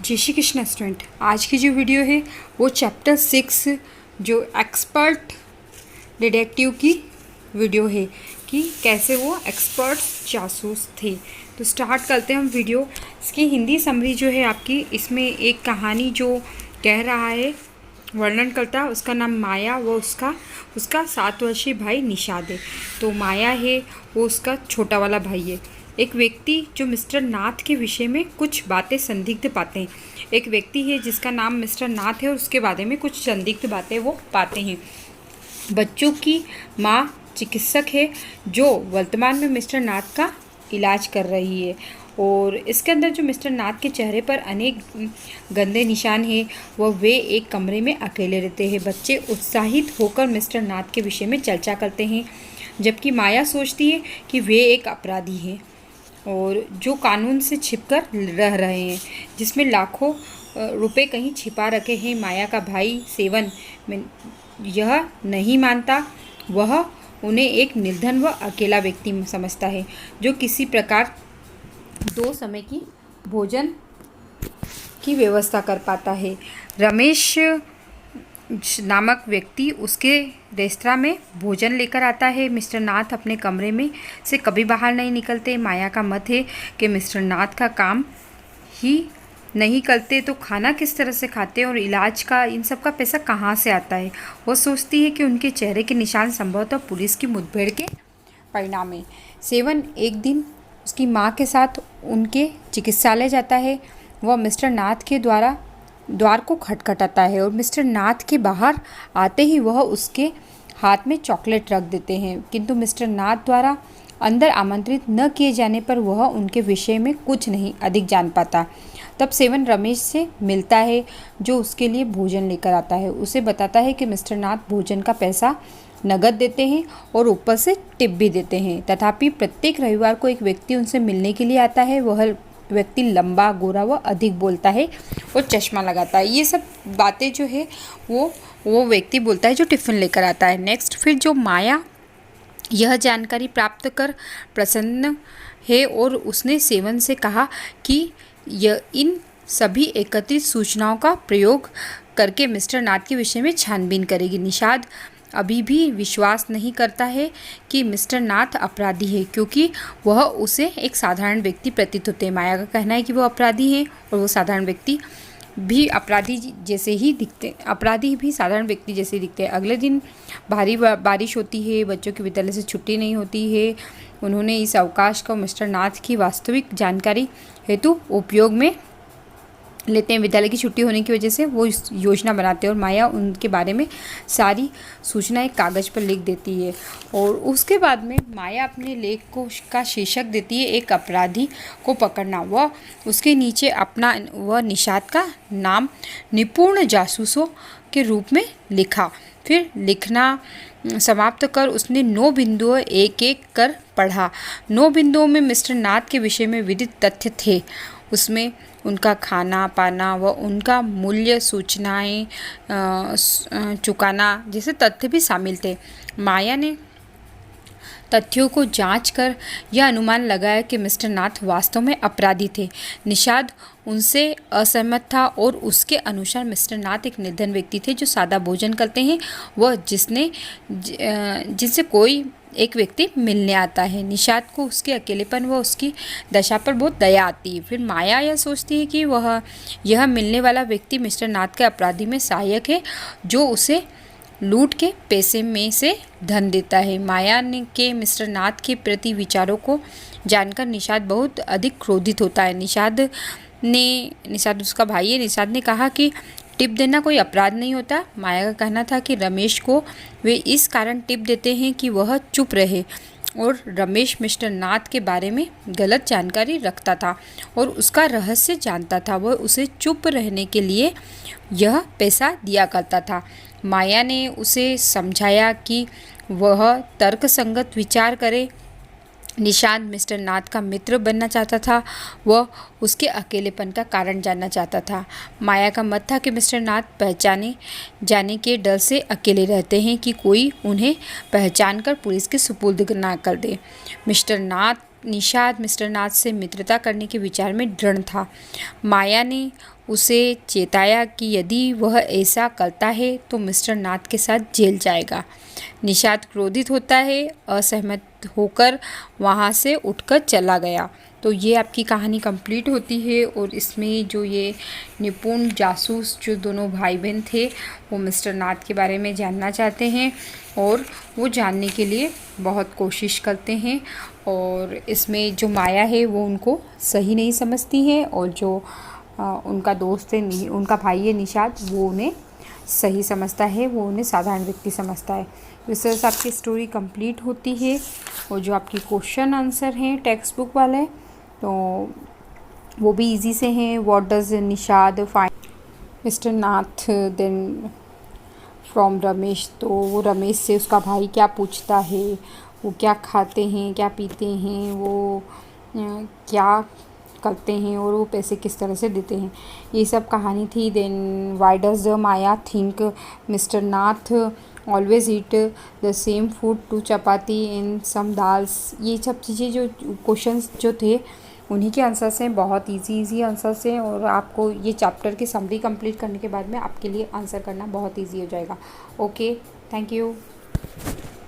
जय श्री कृष्ण स्टूडेंट। आज की जो वीडियो है वो चैप्टर 6 जो एक्सपर्ट डिटेक्टिव की वीडियो है कि कैसे वो एक्सपर्ट जासूस थे। तो स्टार्ट करते हैं हम वीडियो। इसकी हिंदी समरी जो है आपकी, इसमें एक कहानी जो कह रहा है, वर्णन करता है, उसका नाम माया, वो उसका 7 वर्षीय भाई निषाद है। तो माया है वो उसका छोटा वाला भाई है। एक व्यक्ति जो मिस्टर नाथ के विषय में कुछ बातें संदिग्ध पाते हैं। एक व्यक्ति है जिसका नाम मिस्टर नाथ है और उसके बारे में कुछ संदिग्ध बातें वो पाते हैं। बच्चों की माँ चिकित्सक है जो वर्तमान में मिस्टर नाथ का इलाज कर रही है। और इसके अंदर जो मिस्टर नाथ के चेहरे पर अनेक गंदे निशान हैं, वे एक कमरे में अकेले रहते हैं। बच्चे उत्साहित होकर मिस्टर नाथ के विषय में चर्चा करते हैं, जबकि माया सोचती है कि वे एक अपराधी हैं और जो कानून से छिपकर रह रहे हैं, जिसमें लाखों रुपए कहीं छिपा रखे हैं। माया का भाई सेवन में यह नहीं मानता। वह उन्हें एक निर्धन व अकेला व्यक्ति समझता है जो किसी प्रकार 2 समय की भोजन की व्यवस्था कर पाता है। रमेश नामक व्यक्ति उसके रेस्तरां में भोजन लेकर आता है। मिस्टर नाथ अपने कमरे में से कभी बाहर नहीं निकलते। माया का मत है कि मिस्टर नाथ का काम ही नहीं करते तो खाना किस तरह से खाते और इलाज का इन सब का पैसा कहाँ से आता है। वो सोचती है कि उनके चेहरे के निशान संभवतः पुलिस की मुठभेड़ के परिणाम है। सेवन एक दिन उसकी माँ के साथ उनके चिकित्सालय जाता है। वह मिस्टर नाथ के द्वार को खटखटाता है और मिस्टर नाथ के बाहर आते ही वह उसके हाथ में चॉकलेट रख देते हैं, किंतु मिस्टर नाथ द्वारा अंदर आमंत्रित न किए जाने पर वह उनके विषय में कुछ नहीं अधिक जान पाता। तब सेवन रमेश से मिलता है जो उसके लिए भोजन लेकर आता है। उसे बताता है कि मिस्टर नाथ भोजन का पैसा नगद देते हैं और ऊपर से टिप भी देते हैं। तथापि प्रत्येक रविवार को एक व्यक्ति उनसे मिलने के लिए आता है। वह व्यक्ति लंबा, गोरा व अधिक बोलता है और चश्मा लगाता है। ये सब बातें जो है वो व्यक्ति बोलता है जो टिफ़िन लेकर आता है। नेक्स्ट फिर जो माया यह जानकारी प्राप्त कर प्रसन्न है और उसने सेवन से कहा कि इन सभी एकत्रित सूचनाओं का प्रयोग करके मिस्टर नाथ के विषय में छानबीन करेगी। निषाद अभी भी विश्वास नहीं करता है कि मिस्टर नाथ अपराधी है, क्योंकि वह उसे एक साधारण व्यक्ति प्रतीत होते हैं। माया का कहना है कि वो अपराधी हैं और वो साधारण व्यक्ति भी अपराधी जैसे ही दिखते अपराधी भी साधारण व्यक्ति जैसे दिखते हैं। अगले दिन भारी बारिश होती है। बच्चों की विद्यालय से छुट्टी नहीं होती है। उन्होंने इस अवकाश को मिस्टर नाथ की वास्तविक जानकारी हेतु उपयोग में लेते हैं। विद्यालय की छुट्टी होने की वजह से वो योजना बनाते हैं और माया उनके बारे में सारी सूचना एक कागज़ पर लिख देती है। और उसके बाद में माया अपने लेख का शीर्षक देती है, एक अपराधी को पकड़ना। वह उसके नीचे वह निषाद का नाम निपुण जासूसों के रूप में लिखा। फिर लिखना समाप्त कर उसने 9 बिंदुओं एक एक कर पढ़ा। 9 बिंदुओं में मिस्टर नाथ के विषय में विदित तथ्य थे। उसमें उनका खाना पाना व उनका मूल्य सूचनाएं चुकाना जैसे तथ्य भी शामिल थे। माया ने तथ्यों को जांच कर यह अनुमान लगाया कि मिस्टर नाथ वास्तव में अपराधी थे। निषाद उनसे असहमत था और उसके अनुसार मिस्टर नाथ एक निर्धन व्यक्ति थे जो सादा भोजन करते हैं, वह जिनसे कोई एक व्यक्ति मिलने आता है। निषाद को उसके अकेलेपन व उसकी दशा पर बहुत दया आती है। फिर माया यह सोचती है कि यह मिलने वाला व्यक्ति मिस्टर नाथ के अपराधी में सहायक है जो उसे लूट के पैसे में से धन देता है। माया के मिस्टर नाथ के प्रति विचारों को जानकर निषाद बहुत अधिक क्रोधित होता है। निषाद उसका भाई है। निषाद ने कहा कि टिप देना कोई अपराध नहीं होता। माया का कहना था कि रमेश को वे इस कारण टिप देते हैं कि वह चुप रहे और रमेश मिस्टर नाथ के बारे में गलत जानकारी रखता था और उसका रहस्य जानता था। वह उसे चुप रहने के लिए यह पैसा दिया करता था। माया ने उसे समझाया कि वह तर्कसंगत विचार करे। निषाद मिस्टर नाथ का मित्र बनना चाहता था। वह उसके अकेलेपन का कारण जानना चाहता था। माया का मत था कि मिस्टर नाथ पहचाने जाने के डर से अकेले रहते हैं कि कोई उन्हें पहचान कर पुलिस के सुपुर्द ना कर दे। मिस्टर नाथ निषाद मिस्टर नाथ से मित्रता करने के विचार में दृढ़ था। माया ने उसे चेताया कि यदि वह ऐसा करता है तो मिस्टर नाथ के साथ जेल जाएगा। निषाद क्रोधित होता है, असहमत होकर वहाँ से उठकर चला गया। तो ये आपकी कहानी कंप्लीट होती है और इसमें जो ये निपुण जासूस जो दोनों भाई बहन थे वो मिस्टर नाथ के बारे में जानना चाहते हैं और वो जानने के लिए बहुत कोशिश करते हैं। और इसमें जो माया है वो उनको सही नहीं समझती है और जो उनका दोस्त है, उनका भाई है निषाद, वो उन्हें सही समझता है, वो उन्हें साधारण व्यक्ति समझता है। इस तरह से आपकी स्टोरी कंप्लीट होती है। और जो आपकी क्वेश्चन आंसर हैं टेक्स्ट बुक वाले, तो वो भी इजी से हैं। What does Nishad find mister Nath then from Ramesh, तो वो रमेश से उसका भाई क्या पूछता है, वो क्या खाते हैं, क्या पीते हैं, वो क्या करते हैं और वो पैसे किस तरह से देते हैं, ये सब कहानी थी। Then why does Maya think mister Nath always eat the same food, 2 chapati in some dals, ये सब चीज़ें जो क्वेश्चंस जो थे उन्हीं के आंसर्स हैं। बहुत इजी आंसर्स हैं और आपको ये चैप्टर की समरी कंप्लीट करने के बाद में आपके लिए आंसर करना बहुत इजी हो जाएगा। Okay, thank you.